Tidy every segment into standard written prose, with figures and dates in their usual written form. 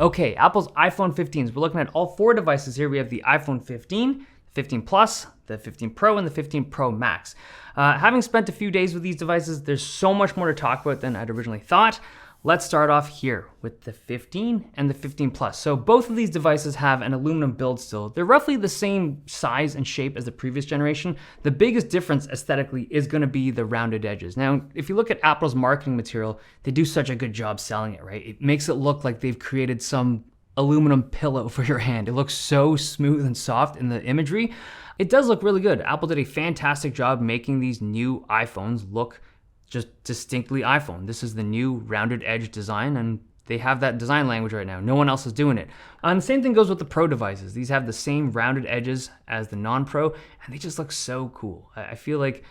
Okay, Apple's iPhone 15s. We're looking at all 4 devices here. We have the iPhone 15, 15 Plus, the 15 Pro, and the 15 Pro Max. Having spent a few days with these devices, there's so much more to talk about than I'd originally thought. Let's start off here with the 15 and the 15 Plus. So both of these devices have an aluminum build still. They're roughly the same size and shape as the previous generation. The biggest difference aesthetically is going to be the rounded edges. Now, if you look at Apple's marketing material, they do such a good job selling it, right? It makes it look like they've created some aluminum pillow for your hand. It looks so smooth and soft in the imagery. It does look really good. Apple did a fantastic job making these new iPhones look just distinctly iPhone. This is the new rounded edge design, and they have that design language right now. No one else is doing it. And the same thing goes with the Pro devices. These have the same rounded edges as the non-Pro, and they just look so cool. I feel like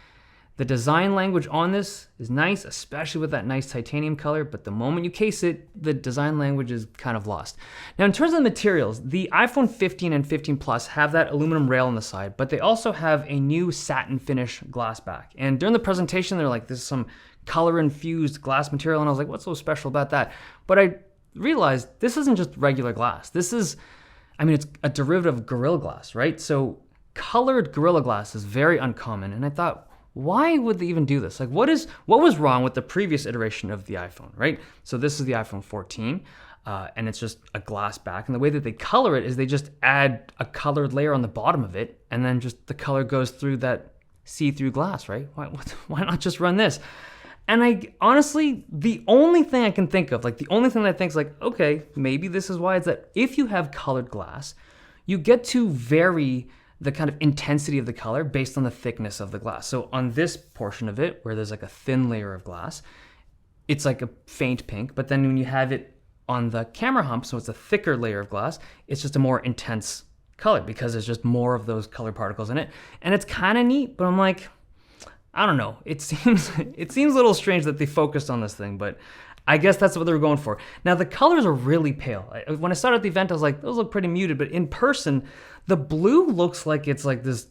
the design language on this is nice, especially with that nice titanium color, but the moment you case it, the design language is kind of lost. Now, in terms of the materials, the iPhone 15 and 15 Plus have that aluminum rail on the side, but they also have a new satin finish glass back. And during the presentation, they're like, this is some color-infused glass material, and I was like, what's so special about that? But I realized this isn't just regular glass. This is, it's a derivative of Gorilla Glass, right? So colored Gorilla Glass is very uncommon, and I thought, why would they even do this? Like, what was wrong with the previous iteration of the iPhone, right? So this is the iPhone 14, and it's just a glass back. And the way that they color it is they just add a colored layer on the bottom of it, and then just the color goes through that see-through glass, right? Why not just run this? And I honestly, the only thing I can think of, the only thing that I think is okay, maybe this is why, is that if you have colored glass, you get to vary the kind of intensity of the color based on the thickness of the glass. So on this portion of it, where there's a thin layer of glass, it's like a faint pink, but then when you have it on the camera hump, so it's a thicker layer of glass, it's just a more intense color because there's just more of those color particles in it. And it's kind of neat, but I'm like, I don't know. It seems a little strange that they focused on this thing, but I guess that's what they were going for. Now, the colors are really pale. When I started at the event, I was like, those look pretty muted, but in person, the blue looks like it's like this,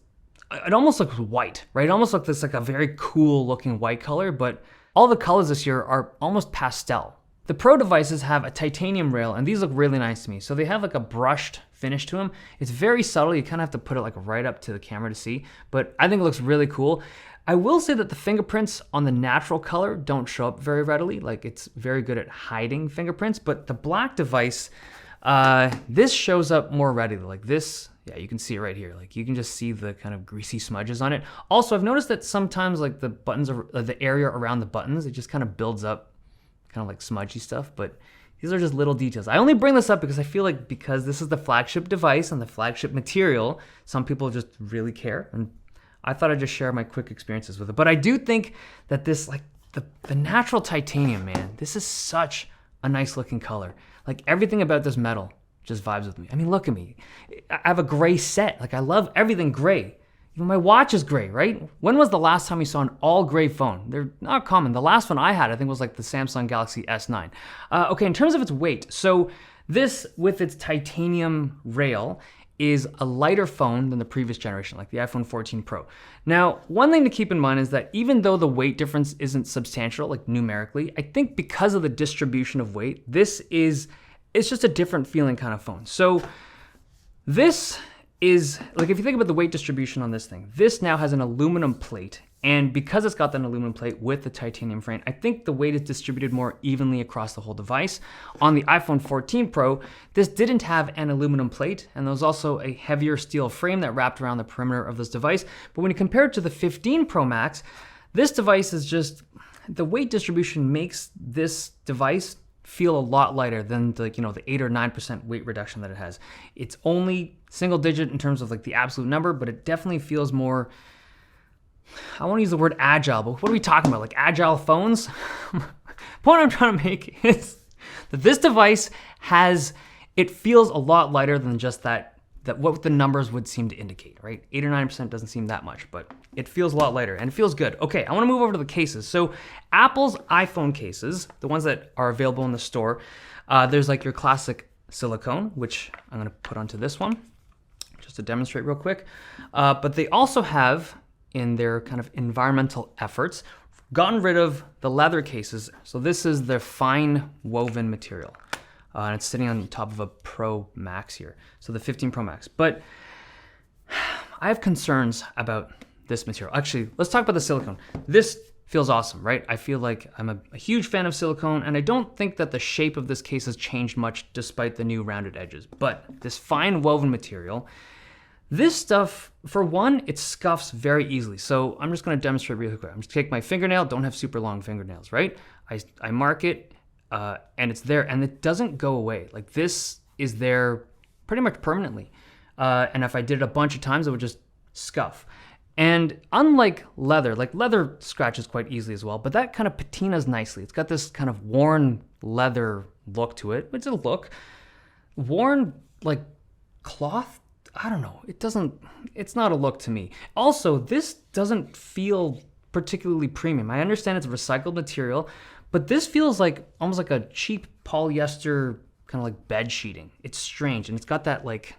it almost looks white, right? It almost looks this like a very cool looking white color, but all the colors this year are almost pastel. The Pro devices have a titanium rail, and these look really nice to me. So they have a brushed finish to them. It's very subtle. You kind of have to put it right up to the camera to see, but I think it looks really cool. I will say that the fingerprints on the natural color don't show up very readily. It's very good at hiding fingerprints, but the black device, this shows up more readily. This, yeah, you can see it right here. You can just see the kind of greasy smudges on it. Also, I've noticed that sometimes the buttons, the area around the buttons, it just kind of builds up kind of smudgy stuff, but these are just little details. I only bring this up because I feel because this is the flagship device and the flagship material, some people just really care, and I thought I'd just share my quick experiences with it. But I do think that this, the natural titanium, man, this is such a nice looking color. Everything about this metal just vibes with me. Look at me. I have a gray set. I love everything gray. Even my watch is gray, right? When was the last time you saw an all gray phone? They're not common. The last one I had, I think, was the Samsung Galaxy S9. Okay, in terms of its weight, so this, with its titanium rail, is a lighter phone than the previous generation, like the iPhone 14 Pro. Now, one thing to keep in mind is that even though the weight difference isn't substantial, numerically, I think because of the distribution of weight, it's just a different feeling kind of phone. So this is, if you think about the weight distribution on this thing, this now has an aluminum plate. And because it's got that aluminum plate with the titanium frame, I think the weight is distributed more evenly across the whole device. On the iPhone 14 Pro, this didn't have an aluminum plate, and there was also a heavier steel frame that wrapped around the perimeter of this device. But when you compare it to the 15 Pro Max, this device is just, the weight distribution makes this device feel a lot lighter than the 8 or 9% weight reduction that it has. It's only single digit in terms of the absolute number, but it definitely feels more, I want to use the word agile, but what are we talking about? Agile phones? The point I'm trying to make is that this device it feels a lot lighter than just that what the numbers would seem to indicate, right? 8 or 9% doesn't seem that much, but it feels a lot lighter and it feels good. Okay, I want to move over to the cases. So Apple's iPhone cases, the ones that are available in the store, there's your classic silicone, which I'm going to put onto this one just to demonstrate real quick. But they also have, in their kind of environmental efforts, gotten rid of the leather cases. So this is their fine woven material. and it's sitting on top of a Pro Max here. So the 15 Pro Max. But I have concerns about this material. Actually, let's talk about the silicone. This feels awesome, right? I feel like I'm a huge fan of silicone, and I don't think that the shape of this case has changed much despite the new rounded edges. But this fine woven material, this stuff, for one, it scuffs very easily. So I'm just gonna demonstrate really quick. I'm just gonna take my fingernail, don't have super long fingernails, right? I mark it, and it's there, and it doesn't go away. Like, this is there pretty much permanently. And if I did it a bunch of times, it would just scuff. And unlike leather, like leather scratches quite easily as well, but that kind of patinas nicely. It's got this kind of worn leather look to it. It's a look. Worn like cloth, I don't know. It's not a look to me. Also, this doesn't feel particularly premium. I understand it's recycled material, but this feels like almost like a cheap polyester kind of like bed sheeting. It's strange, and it's got that like,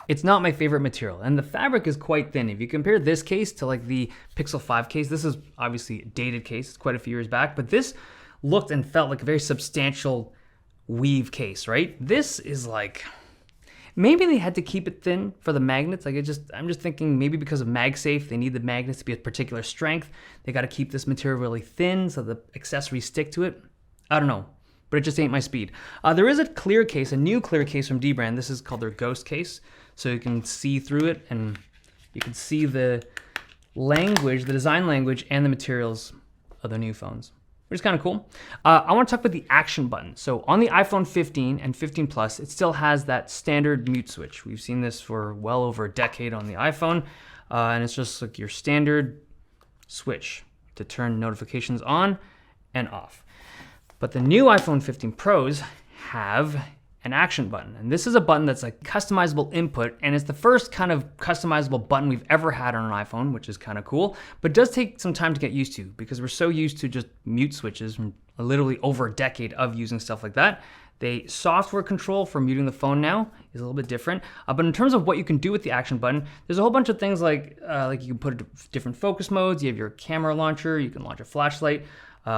it's not my favorite material, and the fabric is quite thin. If you compare this case to like the Pixel 5 case, this is obviously a dated case, it's quite a few years back, but this looked and felt like a very substantial weave case, right? This is like, maybe they had to keep it thin for the magnets. Like I'm just thinking maybe because of MagSafe, they need the magnets to be a particular strength. They got to keep this material really thin so the accessories stick to it. I don't know, but it just ain't my speed. There is a clear case, a new clear case from dbrand. This is called their Ghost case. So you can see through it, and you can see the language, the design language, and the materials of the new phones, which is kind of cool. I want to talk about the action button. So on the iPhone 15 and 15 Plus, it still has that standard mute switch. We've seen this for well over a decade on the iPhone, and it's just like your standard switch to turn notifications on and off. But the new iPhone 15 Pros have an action button. And this is a button that's like customizable input, and it's the first kind of customizable button we've ever had on an iPhone, which is kind of cool, but it does take some time to get used to because we're so used to just mute switches from literally over a decade of using stuff like that. The software control for muting the phone now is a little bit different, but in terms of what you can do with the action button, there's a whole bunch of things like you can put different focus modes, you have your camera launcher, you can launch a flashlight,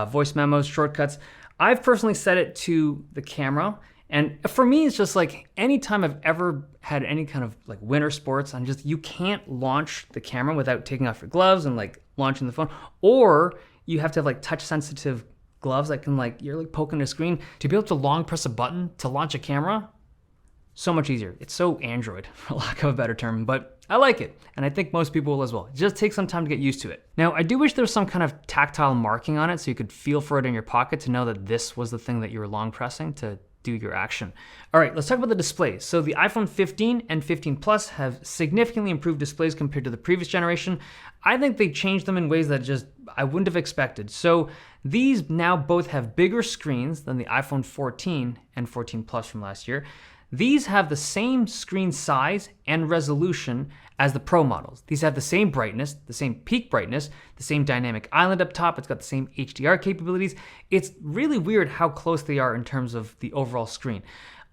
voice memos, shortcuts. I've personally set it to the camera. And for me, it's just like anytime I've ever had any kind of like winter sports, you can't launch the camera without taking off your gloves and like launching the phone, or you have to have like touch sensitive gloves that can like, you're like poking the screen. To be able to long press a button to launch a camera, so much easier. It's so Android, for lack of a better term, but I like it. And I think most people will as well. It just takes some time to get used to it. Now, I do wish there was some kind of tactile marking on it so you could feel for it in your pocket to know that this was the thing that you were long pressing to do your action. All right, let's talk about the displays. So the iPhone 15 and 15 Plus have significantly improved displays compared to the previous generation. I think they changed them in ways that just I wouldn't have expected. So these now both have bigger screens than the iPhone 14 and 14 Plus from last year. These have the same screen size and resolution as the Pro models. These have the same brightness, the same peak brightness, the same dynamic island up top. It's got the same HDR capabilities. It's really weird how close they are in terms of the overall screen.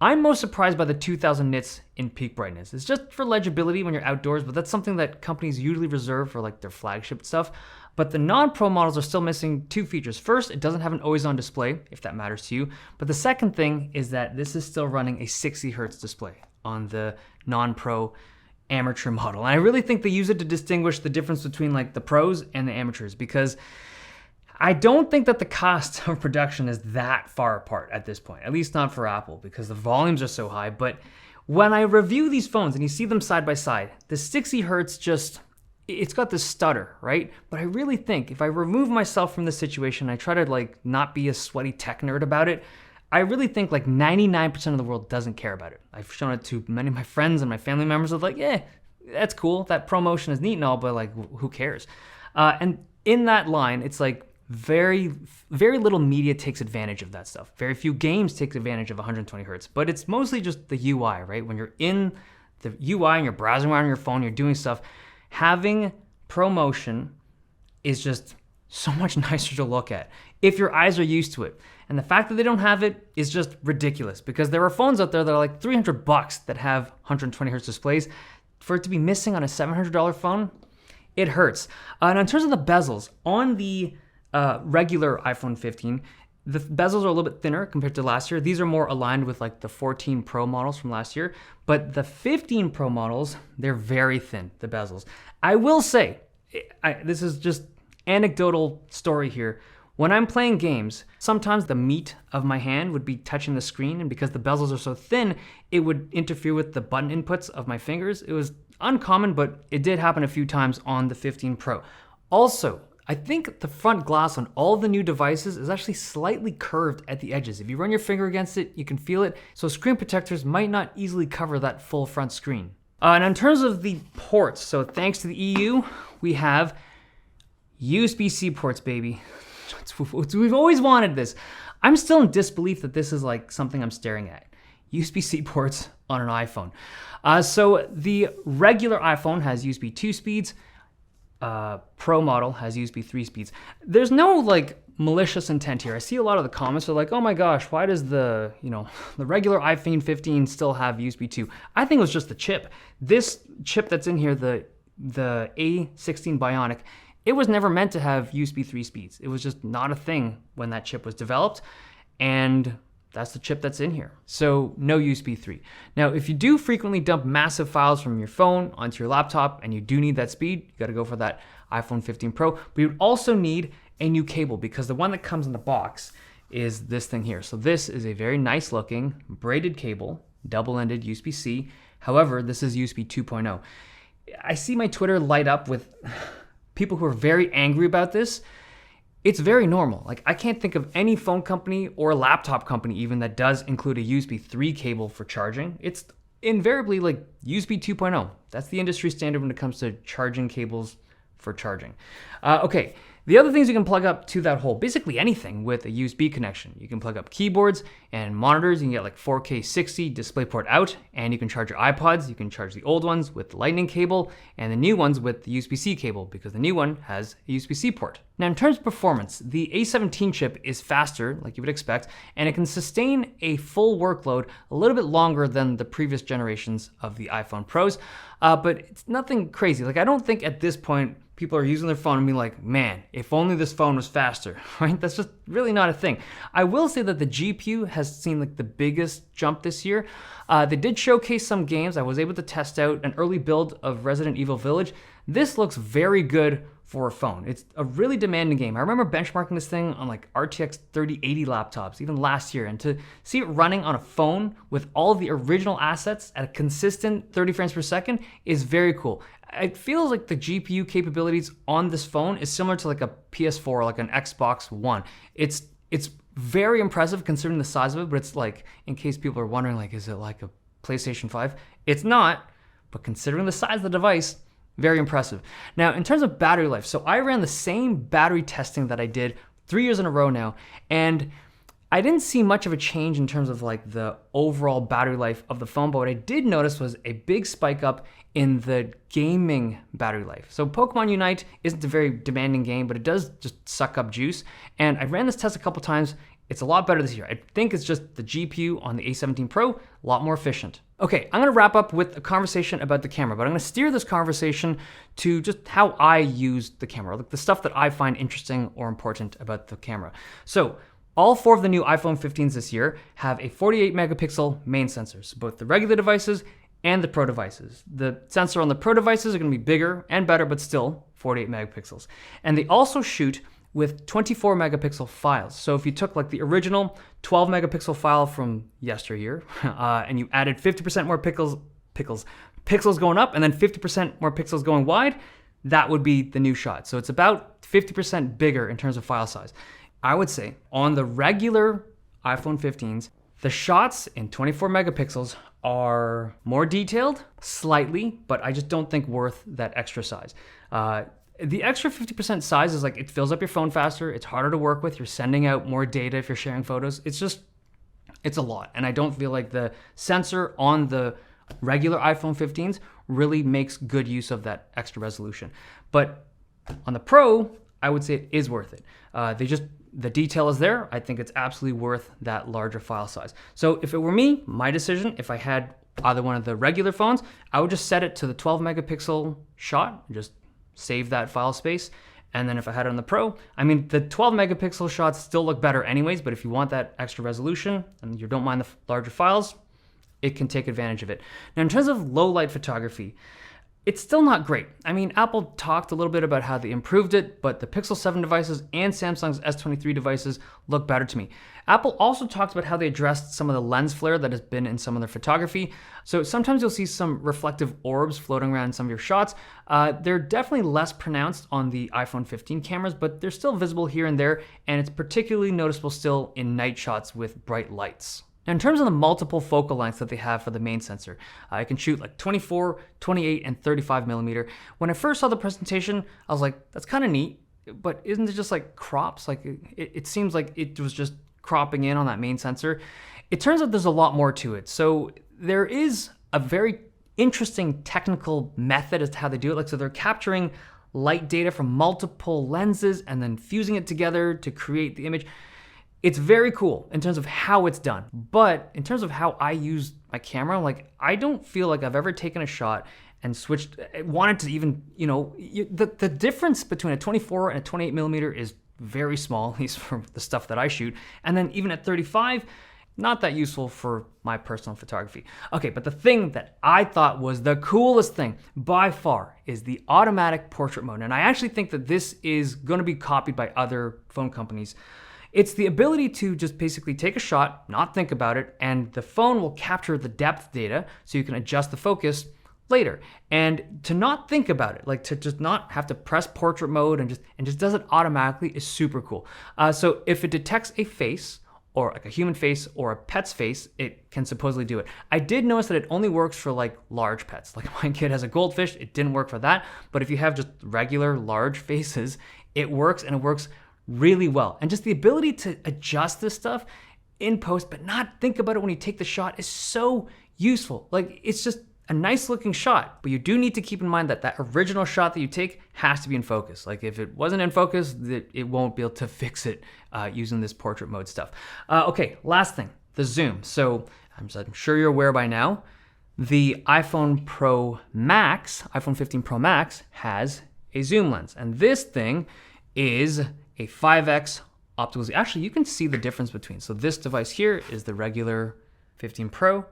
I'm most surprised by the 2000 nits in peak brightness. It's just for legibility when you're outdoors, but that's something that companies usually reserve for like their flagship stuff. But the non-Pro models are still missing two features. First, it doesn't have an always-on display, if that matters to you. But the second thing is that this is still running a 60 hertz display on the non-Pro amateur model. And I really think they use it to distinguish the difference between like the pros and the amateurs, because I don't think that the cost of production is that far apart at this point, at least not for Apple, because the volumes are so high. But when I review these phones and you see them side by side, the 60 hertz just, it's got this stutter, right? But I really think if I remove myself from the situation, I try to like not be a sweaty tech nerd about it, I really think like 99% of the world doesn't care about it. I've shown it to many of my friends and my family members of like, yeah, that's cool. That promotion is neat and all, but like, who cares? And in that line, it's like very, very little media takes advantage of that stuff. Very few games take advantage of 120 hertz, but it's mostly just the UI, right? When you're in the UI and you're browsing around on your phone, you're doing stuff, having ProMotion is just so much nicer to look at if your eyes are used to it. And the fact that they don't have it is just ridiculous, because there are phones out there that are like $300 that have 120 hertz displays. For it to be missing on a $700 phone, it hurts. And in terms of the bezels, on the regular iPhone 15, The bezels are a little bit thinner compared to last year. These are more aligned with like the 14 Pro models from last year, but the 15 Pro models, they're very thin, the bezels. I will say, this is just anecdotal story here. When I'm playing games, sometimes the meat of my hand would be touching the screen, and because the bezels are so thin, it would interfere with the button inputs of my fingers. It was uncommon, but it did happen a few times on the 15 Pro. Also, I think the front glass on all the new devices is actually slightly curved at the edges. If you run your finger against it, you can feel it. So screen protectors might not easily cover that full front screen. And in terms of the ports, so thanks to the EU, we have USB-C ports, baby. We've always wanted this. I'm still in disbelief that this is like something I'm staring at. USB-C ports on an iPhone. So the regular iPhone has USB 2 speeds. Pro model has USB 3 speeds. There's no like malicious intent here. I see a lot of the comments are like, oh my gosh, why does the regular iPhone 15 still have USB 2? I think it was just the chip. This chip that's in here, the A16 Bionic, it was never meant to have USB 3 speeds. It was just not a thing when that chip was developed, and that's the chip that's in here. So no USB 3. Now, if you do frequently dump massive files from your phone onto your laptop and you do need that speed, you gotta go for that iPhone 15 Pro. But you would also need a new cable, because the one that comes in the box is this thing here. So this is a very nice looking braided cable, double-ended USB-C. However, this is USB 2.0. I see my Twitter light up with people who are very angry about this. It's very normal. Like, I can't think of any phone company or laptop company even that does include a USB 3 cable for charging. It's invariably like USB 2.0. That's the industry standard when it comes to charging cables for charging. Okay, the other things you can plug up to that hole, basically anything with a USB connection. You can plug up keyboards and monitors. You can get like 4K 60 DisplayPort out, and you can charge your iPods. You can charge the old ones with the Lightning cable and the new ones with the USB-C cable, because the new one has a USB-C port. Now, in terms of performance, the A17 chip is faster, like you would expect, and it can sustain a full workload a little bit longer than the previous generations of the iPhone Pros, but it's nothing crazy. Like, I don't think at this point people are using their phone and being like, man, if only this phone was faster, right? That's just really not a thing. I will say that the GPU has seen like the biggest jump this year. They did showcase some games. I was able to test out an early build of Resident Evil Village. This looks very good for a phone. It's a really demanding game. I remember benchmarking this thing on like RTX 3080 laptops, even last year, and to see it running on a phone with all the original assets at a consistent 30 frames per second is very cool. It feels like the GPU capabilities on this phone is similar to like a PS4 or like an Xbox One. It's very impressive considering the size of it, but it's like, in case people are wondering, like, is it like a PlayStation 5? It's not, but considering the size of the device, very impressive. Now, in terms of battery life, so I ran the same battery testing that I did 3 years in a row now, and I didn't see much of a change in terms of like the overall battery life of the phone, but what I did notice was a big spike up in the gaming battery life. So Pokemon Unite isn't a very demanding game, but it does just suck up juice. And I ran this test a couple times. It's a lot better this year. I think it's just the GPU on the A17 Pro, a lot more efficient. Okay, I'm gonna wrap up with a conversation about the camera, but I'm gonna steer this conversation to just how I use the camera, like the stuff that I find interesting or important about the camera. So, all 4 of the new iPhone 15s this year have a 48 megapixel main sensor, so both the regular devices and the Pro devices. The sensor on the Pro devices are gonna be bigger and better, but still 48 megapixels. And they also shoot with 24 megapixel files. So if you took like the original 12 megapixel file from yesteryear, and you added 50% more pixels going up, and then 50% more pixels going wide, that would be the new shot. So it's about 50% bigger in terms of file size. I would say on the regular iPhone 15s, the shots in 24 megapixels are more detailed, slightly, but I just don't think worth that extra size. The extra 50% size is like, it fills up your phone faster, it's harder to work with, you're sending out more data if you're sharing photos. It's a lot. And I don't feel like the sensor on the regular iPhone 15s really makes good use of that extra resolution. But on the Pro, I would say it is worth it. The detail is there. I think it's absolutely worth that larger file size. So if it were me, my decision, if I had either one of the regular phones, I would just set it to the 12 megapixel shot, just save that file space, And then if I had it on the Pro, I mean, the 12 megapixel shots still look better anyways, but if you want that extra resolution and you don't mind the larger files, it can take advantage of it. Now, in terms of low light photography, it's still not great. I mean, Apple talked a little bit about how they improved it, but the Pixel 7 devices and Samsung's S23 devices look better to me. Apple also talked about how they addressed some of the lens flare that has been in some of their photography. So sometimes you'll see some reflective orbs floating around in some of your shots. They're definitely less pronounced on the iPhone 15 cameras, but they're still visible here and there, and it's particularly noticeable still in night shots with bright lights. Now, in terms of the multiple focal lengths that they have for the main sensor, I can shoot like 24, 28, and 35 millimeter. When I first saw the presentation, I was like, that's kind of neat, but isn't it just like crops? Like it seems like it was just cropping in on that main sensor. It turns out there's a lot more to it. So there is a very interesting technical method as to how they do it. Like, so they're capturing light data from multiple lenses and then fusing it together to create the image. It's very cool in terms of how it's done, but in terms of how I use my camera, like, I don't feel like I've ever taken a shot and wanted to even, the difference between a 24 and a 28 millimeter is very small, at least for the stuff that I shoot. And then even at 35, not that useful for my personal photography. Okay, but the thing that I thought was the coolest thing by far is the automatic portrait mode. And I actually think that this is going to be copied by other phone companies. It's the ability to just basically take a shot, not think about it, and the phone will capture the depth data so you can adjust the focus later. And to not think about it, like to just not have to press portrait mode and just does it automatically is super cool. So if it detects a face, or like a human face or a pet's face, it can supposedly do it. I did notice that it only works for like large pets. Like my kid has a goldfish, it didn't work for that. But if you have just regular large faces, it works, and it works really well. And just the ability to adjust this stuff in post, but not think about it when you take the shot, is so useful. Like, it's just a nice looking shot, but you do need to keep in mind that that original shot that you take has to be in focus. Like, if it wasn't in focus, it won't be able to fix it using this portrait mode stuff. Okay, last thing, the zoom. So I'm sure you're aware by now, the iPhone Pro Max, iPhone 15 Pro Max, has a zoom lens. And this thing is a 5x optical zoom. Actually, you can see the difference between. So this device here is the regular 15 Pro,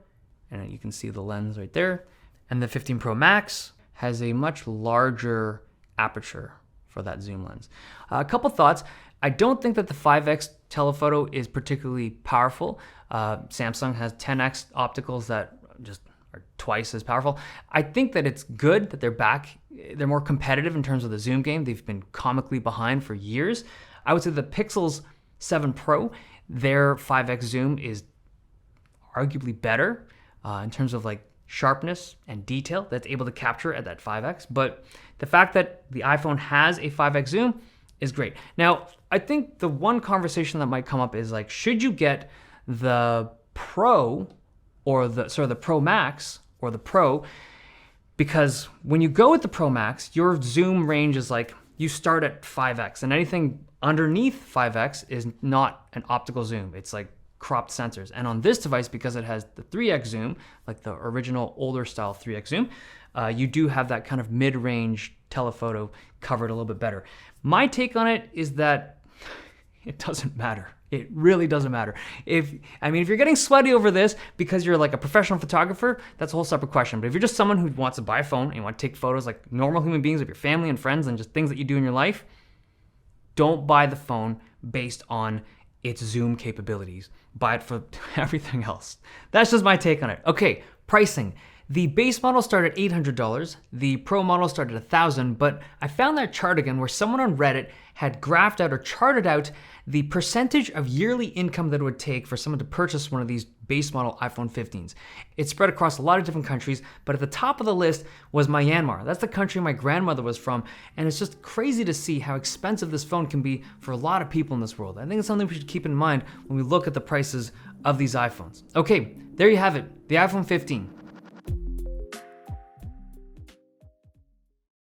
and you can see the lens right there. And the 15 Pro Max has a much larger aperture for that zoom lens. A couple thoughts. I don't think that the 5x telephoto is particularly powerful. Samsung has 10x opticals that just are twice as powerful. I think that it's good that they're back. They're more competitive in terms of the zoom game. They've been comically behind for years. I would say the Pixel 7 Pro, their 5x zoom is arguably better in terms of like sharpness and detail that's able to capture at that 5x. But the fact that the iPhone has a 5x zoom is great. Now, I think the one conversation that might come up is like, should you get the Pro or the Pro Max or the Pro? Because when you go with the Pro Max, your zoom range is like, you start at 5x, and anything underneath 5x is not an optical zoom. It's like cropped sensors. And on this device, because it has the 3x zoom, like the original older style 3x zoom, you do have that kind of mid-range telephoto covered a little bit better. My take on it is that it doesn't matter. It really doesn't matter. If you're getting sweaty over this because you're like a professional photographer, that's a whole separate question. But if you're just someone who wants to buy a phone and you want to take photos like normal human beings of your family and friends and just things that you do in your life, don't buy the phone based on its zoom capabilities. Buy it for everything else. That's just my take on it. Okay, pricing. The base model started at $800. The Pro model started at $1,000, but I found that chart again where someone on Reddit had graphed out or charted out the percentage of yearly income that it would take for someone to purchase one of these base model iPhone 15s. It's spread across a lot of different countries, but at the top of the list was Myanmar. That's the country my grandmother was from, and it's just crazy to see how expensive this phone can be for a lot of people in this world. I think it's something we should keep in mind when we look at the prices of these iPhones. Okay, there you have it, the iPhone 15.